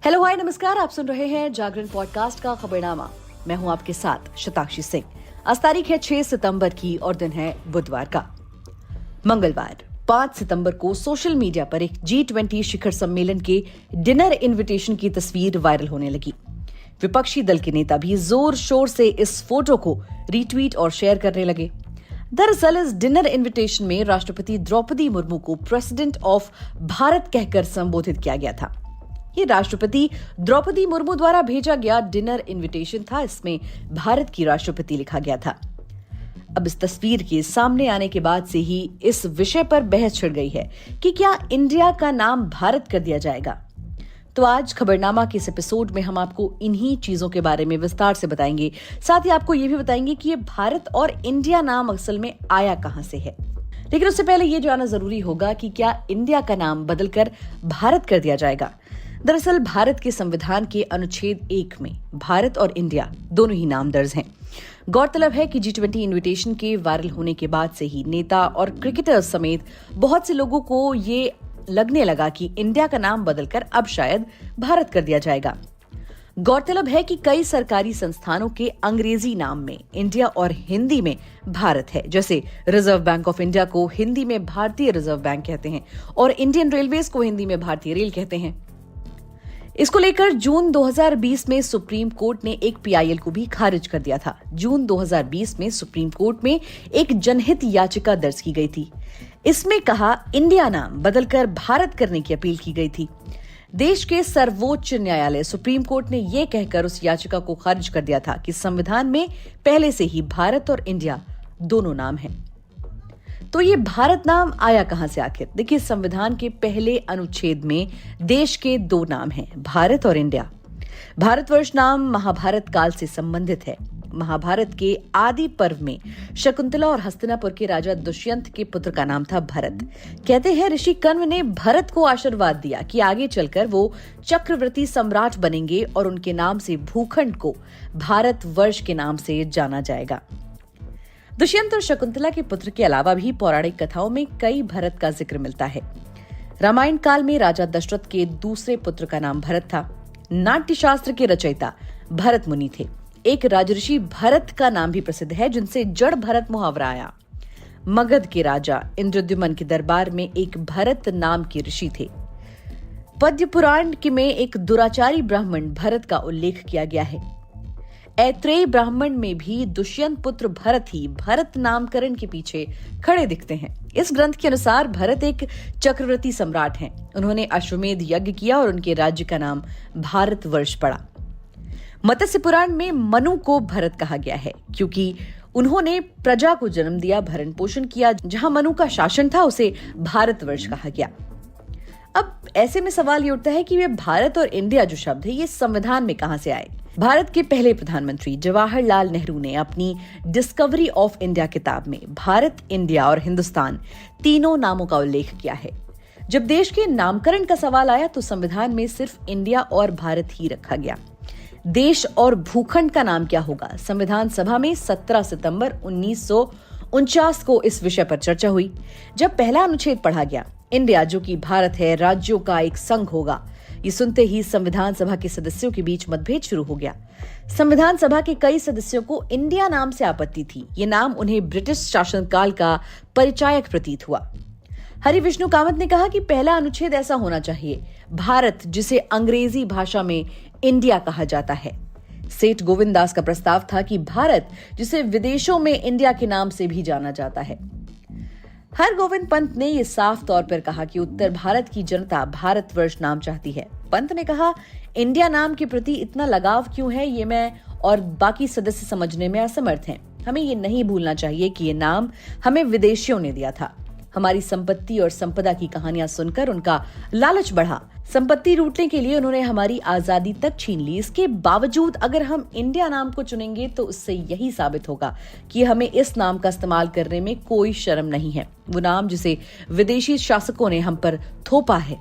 Hello hi नमस्कार, आप सुन रहे हैं जागरण पॉडकास्ट का खबरनामा। मैं हूं आपके साथ शताक्षी सिंह। आज तारीख है 6 सितंबर की और दिन है बुधवार का। मंगलवार 5 सितंबर को सोशल मीडिया पर एक G20 शिखर सम्मेलन के डिनर इनविटेशन की तस्वीर वायरल होने लगी। विपक्षी दल के नेता भी जोर शोर से इस फोटो को रीट्वीट और शेयर करने लगे। दरअसल इस डिनर इनविटेशन में राष्ट्रपति द्रौपदी मुर्मू को प्रेसिडेंट ऑफ भारत कहकर संबोधित किया गया था। ये राष्ट्रपति द्रौपदी मुर्मू द्वारा भेजा गया डिनर इनविटेशन था। इसमें भारत की राष्ट्रपति लिखा गया था। अब इस तस्वीर के सामने आने के बाद से ही इस विषय पर बहस छिड़ गई है कि क्या इंडिया का नाम भारत कर दिया जाएगा। तो आज खबरनामा के इस एपिसोड में हम आपको इन्हीं चीजों के बारे में विस्तार से बताएंगे। साथ ही आपको ये भी बताएंगे कि ये भारत और इंडिया नाम असल में आया कहां से है। लेकिन उससे पहले ये जानना जरूरी होगा कि क्या इंडिया का नाम बदलकर भारत कर दिया जाएगा। दरअसल भारत के संविधान के अनुच्छेद 1 में भारत और इंडिया दोनों ही नाम दर्ज हैं। गौरतलब है कि G20 इनविटेशन के वायरल होने के बाद से ही नेता और क्रिकेटर्स समेत बहुत से लोगों को ये लगने लगा कि इंडिया का नाम बदलकर अब शायद भारत कर दिया जाएगा। गौरतलब है कि कई सरकारी संस्थानों के अंग्रेजी नाम में इंडिया और हिंदी में भारत है। जैसे रिजर्व बैंक ऑफ इंडिया को हिंदी में भारतीय रिजर्व बैंक कहते हैं और इंडियन रेलवेज को हिंदी में भारतीय रेल कहते हैं। इसको लेकर जून 2020 में सुप्रीम कोर्ट ने एक PIL को भी खारिज कर दिया था। जून 2020 में सुप्रीम कोर्ट में एक जनहित याचिका दर्ज की गई थी। इसमें कहा इंडिया नाम बदलकर भारत करने की अपील की गई थी। देश के सर्वोच्च न्यायालय सुप्रीम कोर्ट ने यह कहकर उस याचिका को खारिज कर दिया था कि संविधान में पहले से ही भारत और इंडिया दोनों नाम हैं। तो ये भारत नाम आया कहां से आखिर? देखिए, संविधान के पहले अनुच्छेद में देश के 2 नाम हैं, भारत और इंडिया। भारतवर्ष नाम महाभारत काल से संबंधित है। महाभारत के आदि पर्व में शकुंतला और हस्तिनापुर के राजा दुष्यंत के पुत्र का नाम था भरत। कहते हैं ऋषि कण्व ने भरत को आशीर्वाद दिया कि आगे चलकर वो चक्रवर्ती सम्राट बनेंगे और उनके नाम से भूखंड को भारतवर्ष के नाम से जाना जाएगा। दुष्यंत और शकुंतला के पुत्र के अलावा भी पौराणिक कथाओं में कई भरत का जिक्र मिलता है। रामायण काल में राजा दशरथ के दूसरे पुत्र का नाम भरत था। नाट्य शास्त्र के रचयिता भरत मुनि थे। एक राजऋषि भरत का नाम भी प्रसिद्ध है, जिनसे जड़ भरत मुहावरा आया। मगध के राजा इंद्रद्युम्न के दरबार में एक भरत नाम के ऋषि थे। पद्म पुराण में एक दुराचारी ब्राह्मण भरत का उल्लेख किया गया है। ऐत्रेय ब्राह्मण में भी दुष्यंत पुत्र भरत ही भरत नामकरण के पीछे खड़े दिखते हैं। इस ग्रंथ के अनुसार भरत एक चक्रवर्ती सम्राट हैं। उन्होंने अश्वमेध यज्ञ किया और उनके राज्य का नाम भारतवर्ष पड़ा। मत्स्य पुराण में मनु को भरत कहा गया है क्योंकि उन्होंने प्रजा को जन्म दिया, भरण पोषण किया। जहां मनु का शासन था उसे भारतवर्ष कहा गया। अब ऐसे में सवाल ये उठता है कि ये भारत और इंडिया जो शब्द है ये संविधान में कहां से आए। भारत के पहले प्रधानमंत्री जवाहरलाल नेहरू ने अपनी डिस्कवरी ऑफ इंडिया किताब में भारत, इंडिया और हिंदुस्तान तीनों नामों का उल्लेख किया है। जब देश के नामकरण का सवाल आया तो संविधान में सिर्फ इंडिया और भारत ही रखा गया। देश और भूखंड का नाम क्या होगा? संविधान सभा में 17 सितंबर 1949 को इस विषय पर चर्चा हुई। जब पहला अनुच्छेद पढ़ा गया, इंडिया जो कि भारत है, राज्यों का एक संघ होगा, ये सुनते ही संविधान सभा के सदस्यों के बीच मतभेद शुरू हो गया। संविधान सभा के कई सदस्यों को इंडिया नाम से आपत्ति थी। ये नाम उन्हें ब्रिटिश शासनकाल का परिचायक प्रतीत हुआ। हरि विष्णु कामत ने कहा कि पहला अनुच्छेद ऐसा होना चाहिए, भारत जिसे अंग्रेजी भाषा में इंडिया कहा जाता है। सेठ गोविंद दास का प्रस्ताव था कि भारत जिसे विदेशों में इंडिया के नाम से भी जाना जाता है। हरगोविंद पंत ने यह साफ तौर पर कहा कि उत्तर भारत की जनता भारतवर्ष नाम चाहती है। पंत ने कहा, इंडिया नाम के प्रति इतना लगाव क्यों है, ये मैं और बाकी सदस्य समझने में असमर्थ हैं। हमें ये नहीं भूलना चाहिए कि ये नाम हमें विदेशियों ने दिया था। हमारी संपत्ति और संपदा की कहानियां सुनकर उनका लालच बढ़ा। संपत्ति लूटने के लिए उन्होंने हमारी आजादी तक छीन ली। इसके बावजूद अगर हम इंडिया नाम को चुनेंगे तो उससे यही साबित होगा कि हमें इस नाम का इस्तेमाल करने में कोई शर्म नहीं है। वो नाम जिसे विदेशी शासकों ने हम पर थोपा है।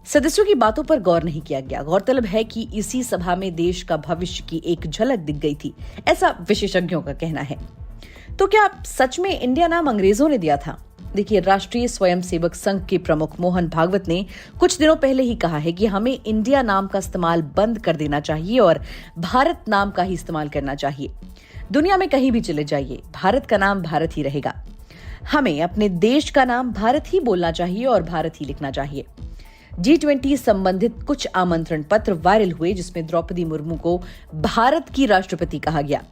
सदस्यों की बातों पर गौर नहीं किया गया। गौरतलब है कि इसी सभा में देश का भविष्य की एक झलक दिख गई थी, ऐसा विशेषज्ञों का कहना है। तो क्या सच में इंडिया नाम अंग्रेजों ने दिया था? देखिए, राष्ट्रीय स्वयंसेवक संघ के प्रमुख मोहन भागवत ने कुछ दिनों पहले ही कहा है कि हमें इंडिया नाम का इस्तेमाल बंद कर देना चाहिए और भारत नाम का ही इस्तेमाल करना चाहिए। दुनिया में कहीं भी चले जाइए, भारत का नाम भारत ही रहेगा। हमें अपने देश का नाम भारत ही बोलना चाहिए और भारत ही लिखना चाहिए। G20 संबंधित कुछ आमंत्रण पत्र वायरल हुए जिसमें द्रौपदी मुर्मू को भारत की राष्ट्रपति कहा गया।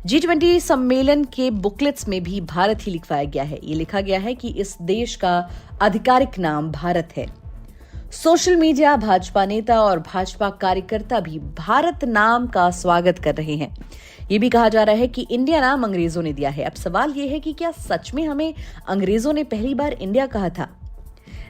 G20 सम्मेलन के बुकलेट्स में भी भारत ही लिखवाया गया है। ये लिखा गया है कि इस देश का आधिकारिक नाम भारत है। सोशल मीडिया, भाजपा नेता और भाजपा कार्यकर्ता भी भारत नाम का स्वागत कर रहे हैं। ये भी कहा जा रहा है कि इंडिया नाम अंग्रेजों ने दिया है। अब सवाल ये है कि क्या सच में हमें अंग्रेजों ने पहली बार इंडिया कहा था?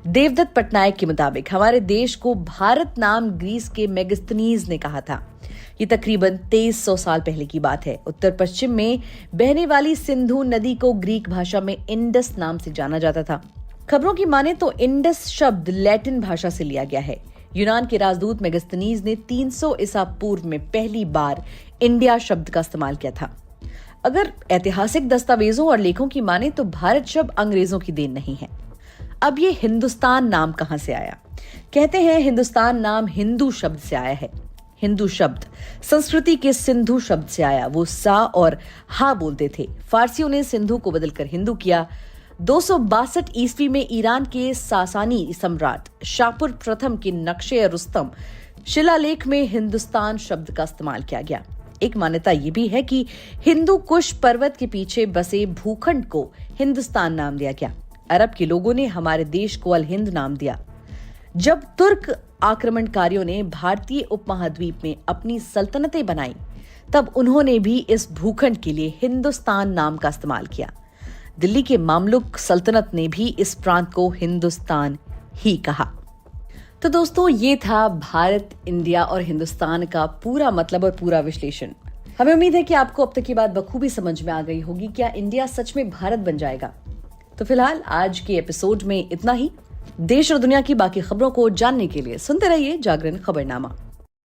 देवदत्त पटनायक के मुताबिक हमारे देश को भारत नाम ग्रीस के मेगास्थनीज ने कहा था। ये तकरीबन 2300 साल पहले की बात है। उत्तर पश्चिम में बहने वाली सिंधु नदी को ग्रीक भाषा में इंडस नाम से जाना जाता था। खबरों की माने तो इंडस शब्द लैटिन भाषा से लिया गया है। यूनान के राजदूत मेगास्थनीज ने 300 ईसा पूर्व में पहली बार इंडिया शब्द का इस्तेमाल किया था। अगर ऐतिहासिक दस्तावेजों और लेखों की माने तो भारत शब्द अंग्रेजों की देन नहीं है। अब ये हिंदुस्तान नाम कहां से आया? कहते हैं हिंदुस्तान नाम हिंदू शब्द से आया है। हिंदू शब्द संस्कृति के सिंधु शब्द से आया। वो सा और हा बोलते थे। फारसियों ने सिंधु को बदलकर हिंदू किया। 262 ईस्वी में ईरान के सासानी सम्राट शापुर प्रथम के नक्शे रुस्तम शिलालेख में हिंदुस्तान शब्द का इस्तेमाल किया गया। एक मान्यता ये भी है कि हिंदू कुश पर्वत के पीछे बसे भूखंड को हिंदुस्तान नाम दिया गया। अरब के लोगों ने हमारे देश को अल हिंद नाम दिया। जब तुर्क आक्रमणकारियों ने भारतीय उपमहाद्वीप में अपनी सल्तनतें बनाई, तब उन्होंने भी इस भूखंड के लिए हिंदुस्तान नाम का इस्तेमाल किया। दिल्ली के मामलुक सल्तनत ने भी इस प्रांत को हिंदुस्तान ही कहा। तो दोस्तों, ये था भारत, इंडिया और हिंदुस्तान का पूरा मतलब और पूरा विश्लेषण। हमें उम्मीद है कि आपको अब तक की बात बखूबी समझ में आ गई होगी। क्या इंडिया सच में भारत बन जाएगा? तो फिलहाल आज के एपिसोड में इतना ही। देश और दुनिया की बाकी खबरों को जानने के लिए सुनते रहिए जागरण खबरनामा।